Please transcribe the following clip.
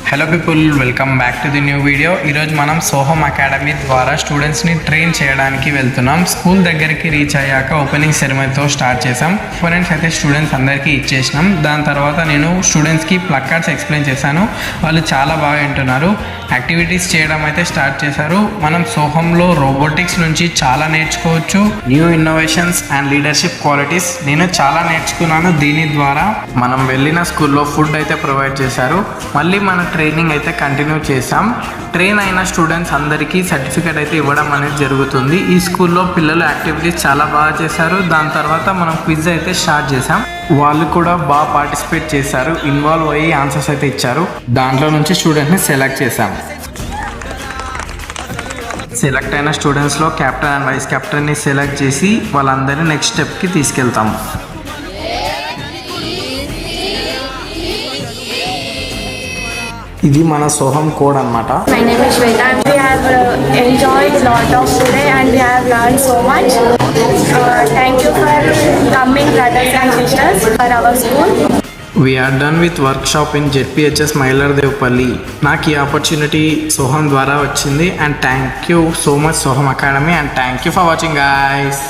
Hello people, welcome back to the new video. ఈరోజు మనం Soham academy ద్వారా స్టూడెంట్స్ని ట్రైన్ చేయడానికి వెళ్తున్నాం. స్కూల్ దగ్గరికి రీచ్ అయ్యాక ఓపెనింగ్ సెరమనీతో స్టార్ట్ చేసాం. ఓపెనింగ్స్ అయితే స్టూడెంట్స్ అందరికీ ఇచ్చేసినాం. దాని తర్వాత నేను స్టూడెంట్స్కి ప్లగ్ కార్డ్స్ ఎక్స్ప్లెయిన్ చేశాను. వాళ్ళు చాలా బాగా వింటున్నారు. యాక్టివిటీస్ చేయడం అయితే స్టార్ట్ చేశారు. మనం సోహంలో రోబోటిక్స్ నుంచి చాలా నేర్చుకోవచ్చు. New innovations and leadership qualities నేను చాలా నేర్చుకున్నాను. దీని ద్వారా మనం వెళ్ళిన స్కూల్లో ఫుడ్ అయితే ప్రొవైడ్ చేశారు. మళ్ళీ మన ట్రైనింగ్ అయితే కంటిన్యూ చేసాం. ట్రైన్ అయిన స్టూడెంట్స్ అందరికీ సర్టిఫికేట్ అయితే ఇవ్వడం అనేది జరుగుతుంది. ఈ స్కూల్లో పిల్లలు యాక్టివిటీస్ చాలా బాగా చేశారు. దాని తర్వాత మనం క్విజ్ అయితే స్టార్ట్ చేసాం. వాళ్ళు కూడా బాగా పార్టిసిపేట్ చేశారు, ఇన్వాల్వ్ అయ్యి ఆన్సర్స్ అయితే ఇచ్చారు. దాంట్లో నుంచి స్టూడెంట్ని సెలెక్ట్ చేశాం. సెలెక్ట్ అయిన స్టూడెంట్స్లో కెప్టెన్ అండ్ వైస్ కెప్టెన్ని సెలెక్ట్ చేసి వాళ్ళందరినీ నెక్స్ట్ స్టెప్కి తీసుకెళ్తాం. ఇది మన సోహమ్ కోడ్ అన్నమాట. My name is Shweta and we have enjoyed a lot of today and we have learned so much. Thank you for coming, brothers and sisters, for our school. We are done with workshop in ZPHS Mailardevpally. నాకు ఈ opportunity Soham ద్వారా వచ్చింది. And thank you so much Soham academy, and thank you for watching guys.